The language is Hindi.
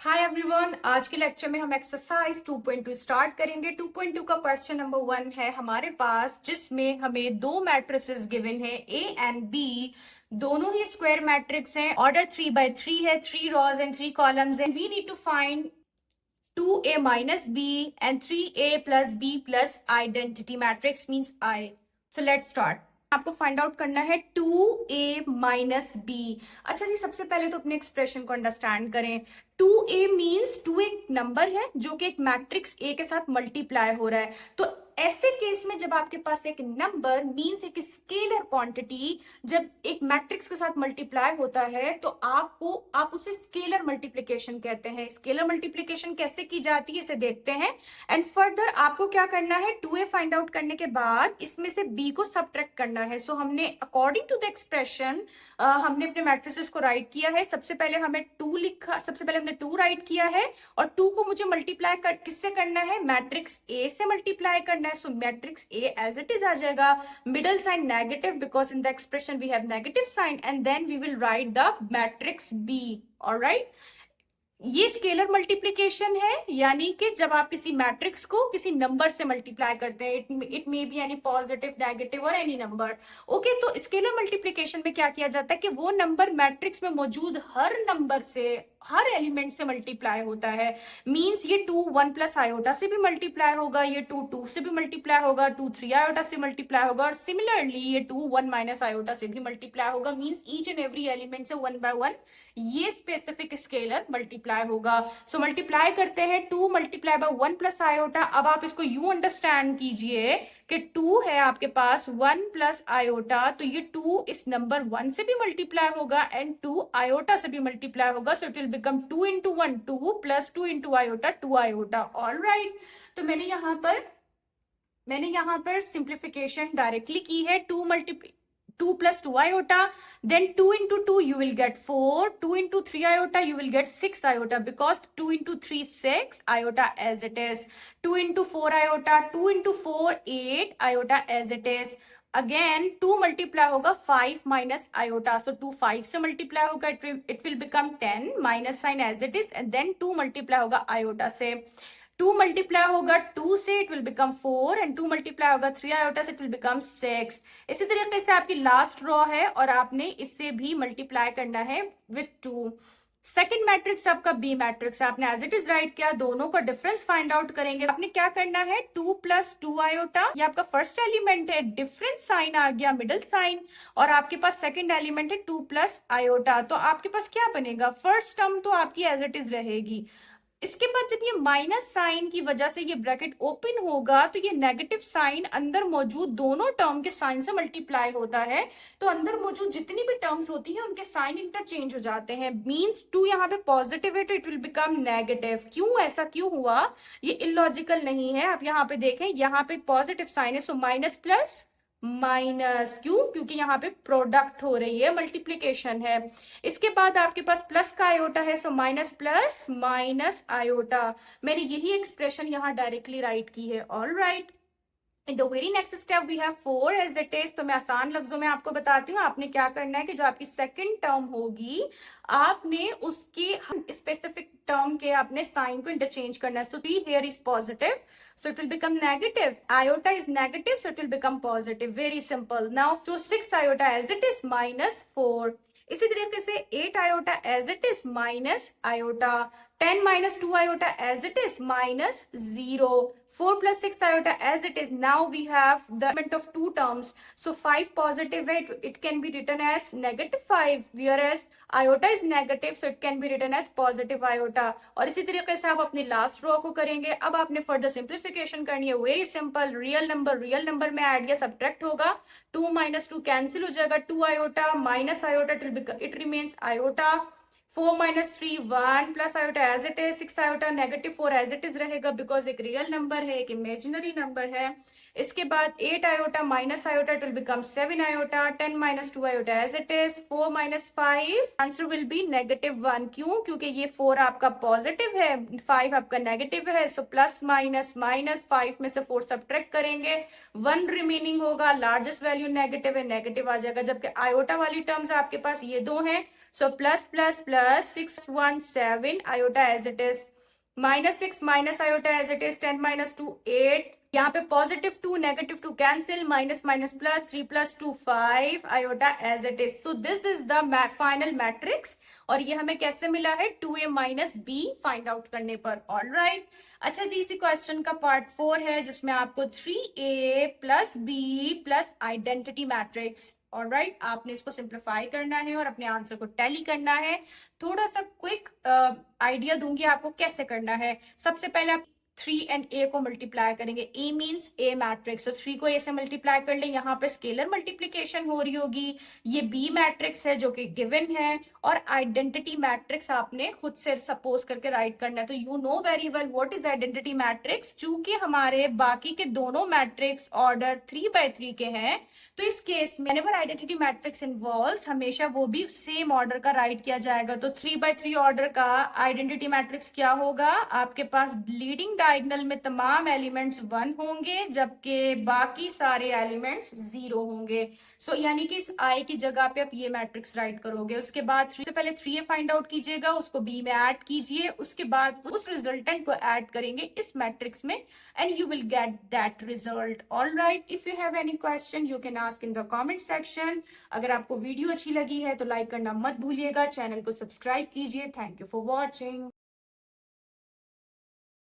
हाय एवरीवन, आज के लेक्चर में हम एक्सरसाइज 2.2 स्टार्ट करेंगे। 2.2 का क्वेश्चन नंबर 1 है हमारे पास, जिसमें हमें दो मैट्रिसेस गिवन है ए एंड बी। दोनों ही स्क्वायर मैट्रिक्स हैं, ऑर्डर 3 by 3 है, 3 rows एंड 3 columns है। We need to find 2a minus b and 3a plus b plus identity matrix means I. So let's start. आपको फाइंड आउट करना है 2a माइनस बी। अच्छा जी, सबसे पहले तो अपने एक्सप्रेशन को अंडरस्टैंड करें। 2a मीन्स 2 एक नंबर है जो कि एक मैट्रिक्स a के साथ मल्टीप्लाई हो रहा है। तो ऐसे केस में जब आपके पास एक नंबर मीन्स एक स्केलर क्वांटिटी जब एक मैट्रिक्स के साथ मल्टीप्लाई होता है तो आप उसे स्केलर मल्टीप्लिकेशन कहते हैं। स्केलर मल्टीप्लिकेशन कैसे की जाती है इसे देखते हैं। एंड फर्दर आपको क्या करना है, 2a फाइंड आउट करने के बाद इसमें से b को सब्ट्रैक्ट करना है। सो हमने अकॉर्डिंग टू द एक्सप्रेशन हमने अपने मैट्रिसेस को राइट किया है। सबसे पहले हमने 2 राइट किया है और 2 को मुझे मल्टीप्लाई किससे करना है, मैट्रिक्स ए से मल्टीप्लाई करना है। So matrix A as it is आ जाएगा, middle sign negative because in the expression we have negative sign, and then we will write the matrix B. Alright, ये स्केलर मल्टीप्लिकेशन है, यानी कि जब आप किसी मैट्रिक्स को किसी नंबर से मल्टीप्लाई करते हैं, it may be any positive, negative और एनी नंबर। ओके, तो स्केलर मल्टीप्लिकेशन में क्या किया जाता है कि वो नंबर मैट्रिक्स में मौजूद हर नंबर से, हर एलिमेंट से मल्टीप्लाई होता है। मींस ये 2 1 प्लस आयोटा से भी मल्टीप्लाई होगा, ये 2 2 से भी मल्टीप्लाई होगा, 2 3 आयोटा से मल्टीप्लाई होगा, और सिमिलरली ये 2 1 माइनस आयोटा से भी मल्टीप्लाई होगा। Means each and every element से 1 by 1 ये स्पेसिफिक स्केलर मल्टीप्लाई होगा। सो मल्टीप्लाई करते हैं 2 मल्टीप्लाई बाय 1 प्लस आयोटा। अब आप इसको यूं अंडरस्टैंड कीजिए कि 2 है आपके पास 1 प्लस आयोटा, तो ये 2 इस नंबर 1 से भी मल्टीप्लाई होगा एंड 2 आयोटा से भी मल्टीप्लाई होगा। So it will become 2 into 1 2 plus 2 into iota 2 iota. All right, तो मैंने यहाँ पर सिंप्लीफिकेशन डायरेक्टली की है। 2 plus 2 iota, then 2 into 2 you will get 4, 2 into 3 iota you will get 6 iota, because 2 into 3 6 iota as it is, 2 into 4 iota, 2 into 4 8 iota as it is। Again 2 multiply होगा 5 माइनस आयोटा, सो 2 5 से मल्टीप्लाई होगा, it will become 10 minus sign as it is, and then 2 multiply होगा आयोटा से। 2 मल्टीप्लाई होगा 2 से, it will become 4, and 2 multiply होगा 3 आयोटा से, इट विल बिकम 6। इसी तरीके से आपकी लास्ट रॉ है और आपने इससे भी मल्टीप्लाई करना है विथ 2। सेकेंड मैट्रिक्स आपका बी मैट्रिक्स है, आपने एज इट इज राइट किया। दोनों का डिफरेंस फाइंड आउट करेंगे। आपने क्या करना है, 2 प्लस 2 आयोटा, ये आपका फर्स्ट एलिमेंट है, डिफरेंस साइन आ गया मिडिल साइन, और आपके पास सेकंड एलिमेंट है 2 प्लस आयोटा। तो आपके पास क्या बनेगा, फर्स्ट टर्म तो आपकी एज इट इज रहेगी। इसके बाद जब ये माइनस साइन की वजह से ये ब्रैकेट ओपन होगा तो ये नेगेटिव साइन अंदर मौजूद दोनों टर्म के साइन से मल्टीप्लाई होता है। तो अंदर मौजूद जितनी भी टर्म्स होती हैं उनके साइन इंटरचेंज हो जाते हैं। मींस 2 यहाँ पे पॉजिटिव है तो इट विल बिकम नेगेटिव। क्यों, ऐसा क्यों हुआ, ये इलॉजिकल नहीं है। आप यहाँ पे देखें, यहाँ पे पॉजिटिव साइन है, सो माइनस प्लस माइनस, क्यों, क्योंकि यहाँ पे प्रोडक्ट हो रही है, मल्टीप्लीकेशन है। इसके बाद आपके पास प्लस का आयोटा है, so minus plus minus iota. मैंने यही एक्सप्रेशन यहाँ डायरेक्टली राइट की है। All right, in the very next step we have 4 as it is. तो मैं आसान लफ्जों में आपको बताती हूँ, आपने क्या करना है कि जो आपकी सेकंड टर्म होगी आपने उसके स्पेसिफिक टर्म के आपने साइन को इंटरचेंज करना है। सो 3 here is positive, so it will become negative. Iota is negative, so it will become positive. Very simple. Now, so 6 iota as it is minus 4. इसी तरीके से 8 iota as it is minus iota. 10 minus 2 iota as it is minus 0. 4 plus 6 iota as it is. Now we have the element of two terms. So 5 positive, it can be written as negative 5, whereas iota is negative, so it can be written as positive iota. और इसी तरीके से आप अपनी लास्ट रो को करेंगे। अब आपने फर्दर सिंप्लीफिकेशन करनी है। वेरी सिंपल, रियल नंबर में ऐड या सब्ट्रैक्ट होगा, 2 minus 2 कैंसिल हो जाएगा, 2 iota minus iota, it remains iota. 4 minus 3 1 plus iota as it is, 6 iota negative 4 as it is रहेगा, बिकॉज एक रियल नंबर है, एक इमेजिनरी नंबर है। इसके बाद 8 iota minus iota, it will become 7 iota, 10 minus 2 iota as it is, 4 minus 5, answer will be -1। क्यों? क्योंकि ये 4 आपका पॉजिटिव है, 5 आपका नेगेटिव है, सो प्लस माइनस माइनस, 5 में से 4 सब्ट्रैक्ट करेंगे, 1 रिमेनिंग होगा, लार्जेस्ट वैल्यू नेगेटिव है, नेगेटिव आ जाएगा, जबकि आयोटा वाली टर्म्स आपके पास ये दो हैं, so plus plus plus 617 iota as it is, -6 minus iota as it is, 10 minus 2 8, यहाँ पे +2 -2 cancel, minus minus plus, 3 + 2 5 iota as it is. So this is the final matrix, और ये हमें कैसे मिला है? 2a - b फाइंड आउट करने पर। ऑल राइट, अच्छा जी, इसी क्वेश्चन का पार्ट 4 है जिसमें आपको 3a + b + identity matrix, all right, आपने इसको सिंप्लीफाई करना है और अपने आंसर को टैली करना है। थोड़ा सा क्विक आइडिया दूंगी आपको कैसे करना है। सबसे पहले आप 3 and a को मल्टीप्लाई करेंगे, a मीन्स a मैट्रिक्स, तो 3 को a से मल्टीप्लाई कर ले, यहाँ पे स्केलर मल्टीप्लीकेशन हो रही होगी, ये b मैट्रिक्स है जो कि गिवन है, और आइडेंटिटी मैट्रिक्स आपने खुद से सपोज करके राइट करना है। तो you know very well what is identity matrix. चूंकि हमारे बाकी के दोनों मैट्रिक्स ऑर्डर 3x3 के हैं, तो इस केस में व्हेनेवर आइडेंटिटी मैट्रिक्स इन्वॉल्व्स, हमेशा वो भी सेम ऑर्डर का राइट किया जाएगा। तो 3x3 ऑर्डर का आइडेंटिटी मैट्रिक्स क्या होगा? आपके पास लीडिंग डायगोनल में तमाम एलिमेंट्स 1 होंगे, जबकि बाकी सारे एलिमेंट्स 0 होंगे। सो यानी कि इस आई की जगह पे आप ये मैट्रिक्स राइट करोगे। उसके बाद 3 से पहले 3a फाइंड आउट कीजिएगा, उसको b में ऐड कीजिए, उसके बाद उस रिजल्टेंट को ऐड करेंगे इस मैट्रिक्स में, and you will get that result. All right, if you have any question you can ask in the comment section. अगर आपको वीडियो अच्छी लगी है तो लाइक करना मत भूलिएगा, चैनल को सब्सक्राइब कीजिए। Thank you for watching.